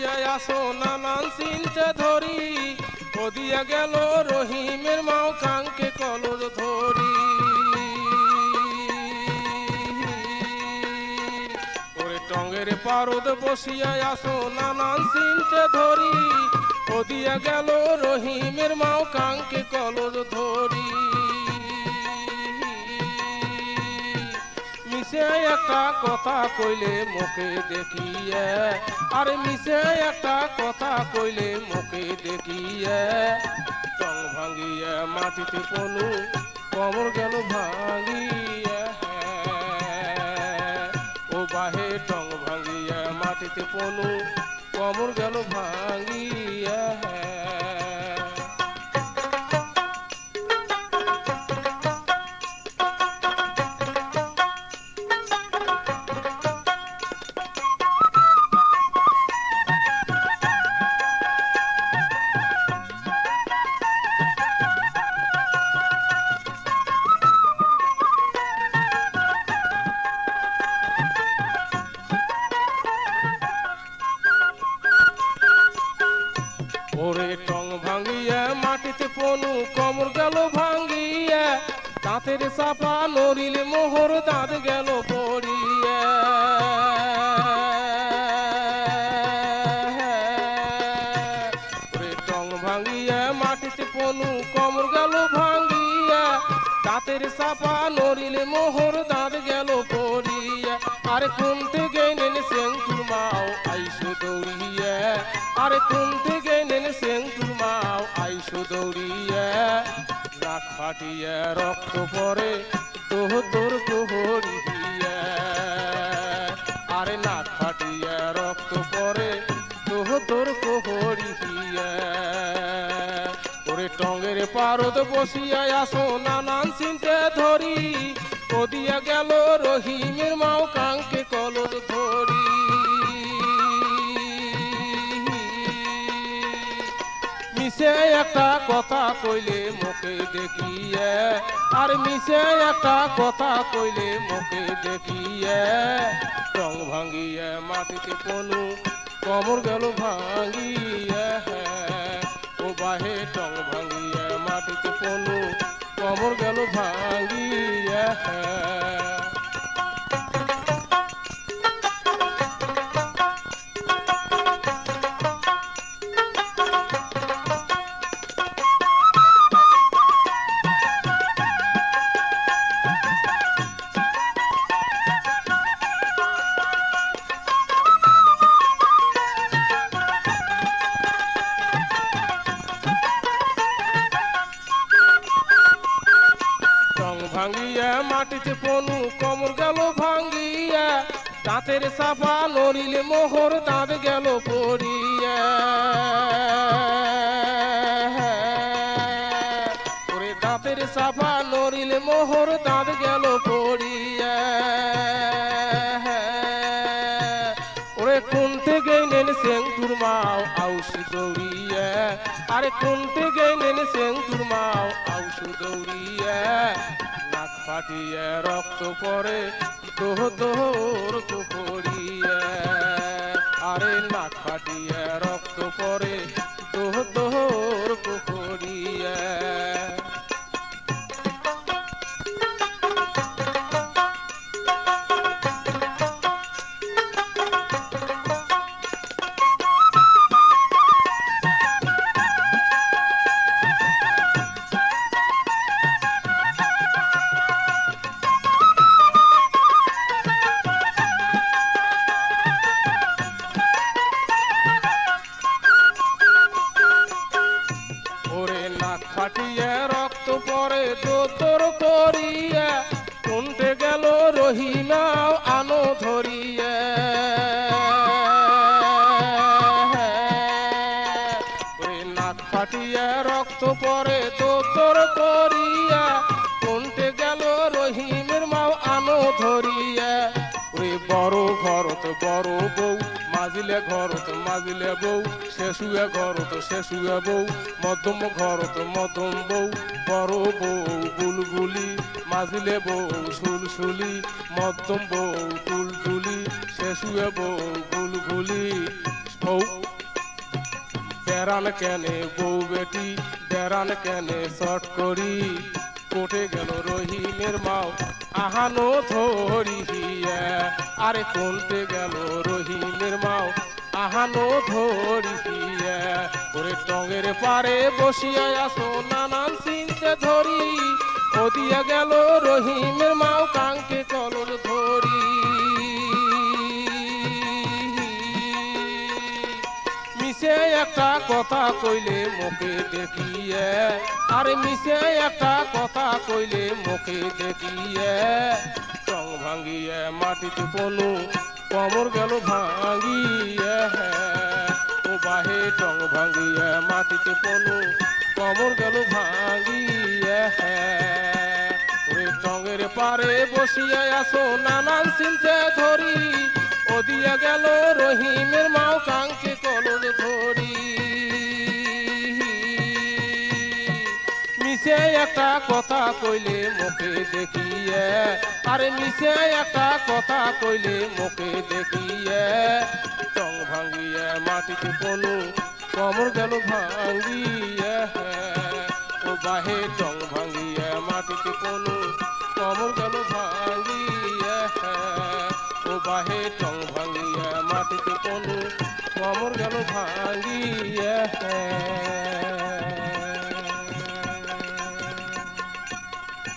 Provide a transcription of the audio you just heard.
বসিয়ায় আসো নানান চিন্তা ধরি, ওদিয়া গেল রহিমের মাও কাঙ্কে কলর ধরি। ওরে টঙ্গের পারদ বসিয়ায় আসো নানান চিন্তা ধরি, ওদিয়া গেল রহিমের মাও কাঙ্কে কলর ধরি। মিশে একটা কথা কইলে মুখে দেখিয়ে, আরে মিশে একটা কথা কইলে মুখে দেখিয়ে, টং ভাঙিয়ে মাটিতে পনু কমর গেল ভাঙিয়ে। ও বাহে টং ভাঙিয়ে মাটিতে পনু কমর গেল ভাঙিয়ে। ওরে টং ভাঙিয়া মাটিতে পনু কমর গেল ভাঙিয়া, দাঁতের চাপা নড়িল মোহর দাঁত গেল পড়িয়া। ওরে টং ভাঙিয়া মাটিতে পনু কমর গেল ভাঙিয়া, দাঁতের চাপা নড়িল মোহর দাঁত গেল পড়িয়া। আরে কুনতে গেলেন সেঙ্কুর মাও আইসো দৌড়িয়া, আরে কুনতে গেলেন সেঙ্কুর মাও আইসো দৌড়িয়া। নাক ফাটিয়া রক্ত পরে তোহ তোর কোহরিয়া, আরে নাক ফাটিয়া রক্ত পরে তোহ তোর কোহরিয়া। ওরে টঙ্গের পারদ বসিয়ায় আসো নানান চিন্তা ধরি, ওদিয়া গেল রহিমের মাও কাঙ্কে কলর ধরি। মিশে একটা কথা কইলে মুখে দেখিয়ে, আর মিশে একটা কথা কইলে মুখে দেখিয়ে, টং ভাঙিয়ে মাটিতে পনু কমর গেল ভাঙিয়ে। ও বাহে টং ভাঙিয়ে মাটিতে পনু কমর গেল ভাঙিয়ে। ভাঙিয়া মাটিতে পনু কমর গেল ভাঙিয়া, দাঁতের চাপা নড়িলে মোহর দাঁত গেল পড়িয়া। ওরে দাঁতের চাপা নড়িলে মোহর দাঁত গেল পড়িয়া। ওরে কুনতে গেলেন সেঙ্কুর মাও আউসু দৌড়িয়া, আরে কুনতে গেলেন সেঙ্কুর মাও আউসু দৌড়িয়া। নাক ফাটিয়া রক্ত পরে দোহ দোহর কুকুরিয়া, আরে নাক ফাটিয়া রক্ত পরে দোহ দোহর কুকুরিয়া। ফাটিয়া রক্ত পরে দোতর করিয়া, কোনতে গেল রহিমাও আনো ধরিয়া। নাক ফাটিয়া রক্ত পরে দোতর করিয়া, কোনতে গেল রহিমের মাও আনো ধরিয়া। বড় ঘরত বড় বউ, মাজিলে ঘরত মাজিলে বউ, শেষুয়ে ঘরত শেষুয়ে বউ, মধ্যম ঘরত মধ্যম বউ। বড় বউ বুলবুলি, মাজিলে বউ সুলসুলি, মধ্যম বউ টুলটুলি, শেষুয়ে বউ বুলবুলি। বেড়ান কেনে বউ বেটি বেড়ান কেনে শট করি কোটে গেল রহিমের মাও আহানো ধরিয়া আরে কোনতে গেল রহিমের মাও আহানো ধরিয়া ওরে টঙ্গের পারে বসিয়া আসো নানান চিনতে ধরি ওদিয়া গেল রহিমের মাও কাঙ্কে কলর ধরি মিশে একটা কথা কইলে মুখে দেখিয়ে আরে মিশে একটা কথা কইলে মুখে দেখিয়ে টং ভাঙ্গিয়ে মাটিতে পনু কমর গেল ভাঙ্গিয়ে ও বাহে টং ভাঙ্গিয়ে মাটিতে পনু কমর গেল ভাঙ্গিয়ে ওরে টঙ্গের পারে বসিয়া আসো নানান চিনতে ধরি ওদিয়া গেল রহিমের মাও কাঙ্কে কলর ধরি মিশে একটা কথা কইলে মুখে দেখিয়ে আরে মিশে একটা কথা কইলে মুখে দেখিয়ে টং ভাঙ্গিয়ে মাটিতে পনু কমর গেল ভাঙ্গিয়ে ও বাহে টং ভাঙ্গিয়ে মাটিতে পনু কমর গেল ভাঙ্গিয়ে ও বাহে টং ভাঙ্গিয়ে মাটিতে পনু কমর গেল ভাঙ্গিয়ে